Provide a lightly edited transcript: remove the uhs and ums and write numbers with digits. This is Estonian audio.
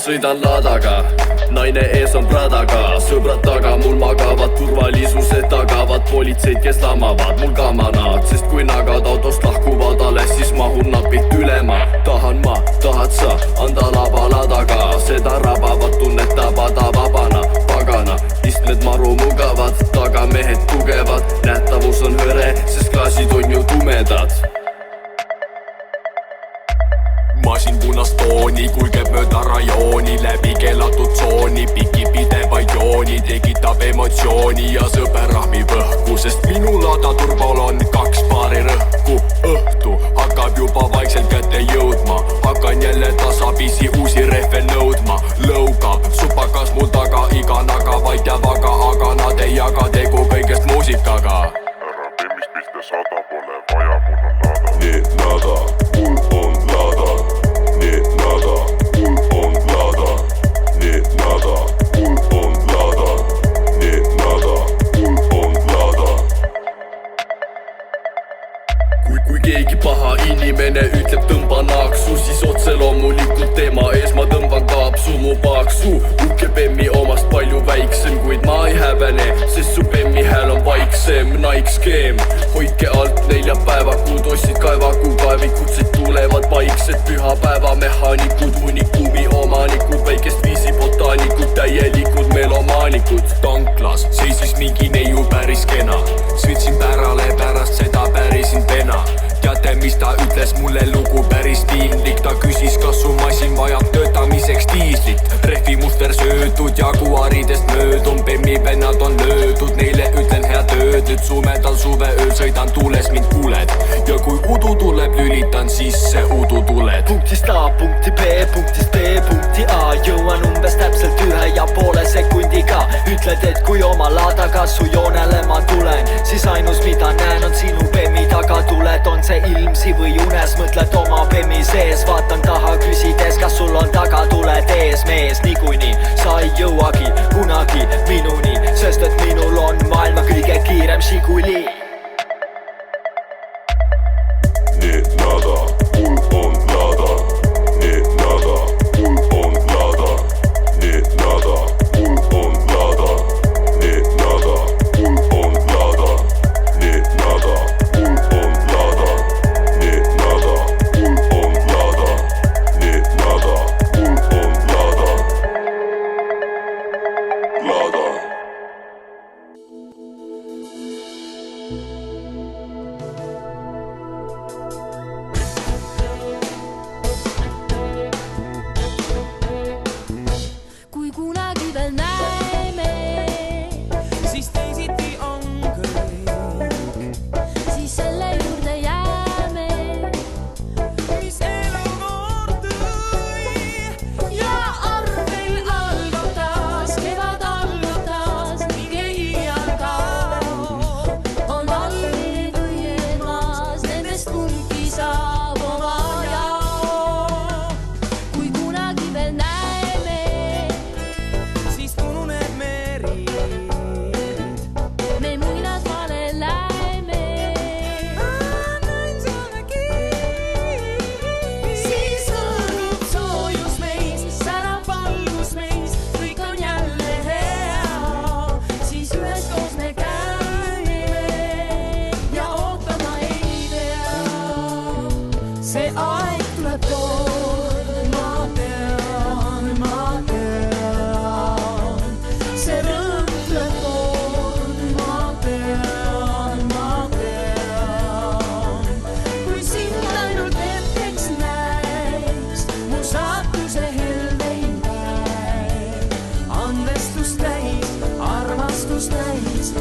sõidan ladaga, naine ees on Pradaga, sõbrad taga mul magavad, turvalisuse tagavad politseid, kes lamavad mul kamanad, sest kui nagad autost lahkuvad alles, siis mahun napilt ülema. Tahan ma, tahad sa, anda laba ladaga, seda rabavad tunnetabad vabana, pagana, istmed maru mugavad, taga mehed tugevad, nähtavus on hõre, sest klaasid on ju tumedad. Masin punast tooni, kulgeb mööda rajooni, läbi keelatud tsooni, piki pideva jooni, tekitab emotsiooni ja sõber rahmib õhku, sest minu ladaturval on 2 paari rõhku. Õhtu hakkab juba vaikselt kätte jõudma, hakkan jälle tasapisi uusi rehve nõudma. Lõugab supakas mul taga, iga naga vaid jääb aga nad ei jaga tegu kõigest muusikaga. Ära tee mis pihta 100 pole vaja, mul on lada. Nii nada, mul on lada. Nii nada, mul on lada. Nii nada, mul on lada. Nii nada, mul on lada. Kui keegi paha inimene ütleb tõmba naaksu, siis otse loomulikult tema ees ma tõmban kaapsu. Mu paksu uhke bemmi omast palju väiksem, kuid ma ei häbene, sest su bemmi hääl on vaiksem. Nike-skeem, hoidke alt neljapäevakud, ossid kaevaku kaevikutsed tulevad vaiksed. Pühapäeva mehaanikud, unikumi omanikud, väikest viisi botaanikud, täielikud melomaanikud. Tanklas seisis mingi neiu päris kena, sõitsin pärale, pärast seda pärisin pena. Teate mis ta ütles mulle, lugu päris piinlik, ta küsis kas su masin vajab töötamiseks diislit. Rehvi muster söödud, jaguaridest möödun, bemmi vennad on löödud, neile ütlen head ööd. Nüüd sumedal suveööl sõidan tuules, mind kuuled ja kui udu tuleb, lülitan sisse udutuled. Punktist A punkti B, punktist B punkti A, jõuan umbes täpselt 1,5 sekundiga. Ütled, et kui oma ladaga su joonele ma tulen, siis ainus mida näen on sinu bemmi taga tuled. On see ilmsi või unes, mõtled oma bemmi sees, vaatan taha küsides, kas sul on tagatuled ees. Mees, niikuinii sa ei jõuagi kunagi minuni, sest et minul on maailma kõige kiirem Žiguli. Nii nada, mul on lada. Nii nada, mul on lada. Nii nada, mul on lada. Nii nada, mul on lada. Nii nada, mul on lada. Nii nada, mul on lada. Nii nada, mul on lada. Lada. Kui kunagi veel näeme, siis teisiti on kõik, siis selle juurde jääme. mis elu kord tõi Ja arvel algab taas, kevad algab taas, ning ei iial kao. On valged õied maas, nendest kumbki saab oma jao. Kui kunagi veel näeme, siis ununeb meri. me muinasmaale läheme. Annan sulle kiiri. Siis õõrub soojus meis, särab valgus meis, kõik on jälle hea. Siis üheskoos me käime ja ootama ei pea. See aeg tuleb kord, ma tean, ma tean. See rõõm tuleb kord, ma tean, ma tean. Kui sind ainult hetkeks näeks, mu saatuse heldein päev. Andestust täis, armastust täis,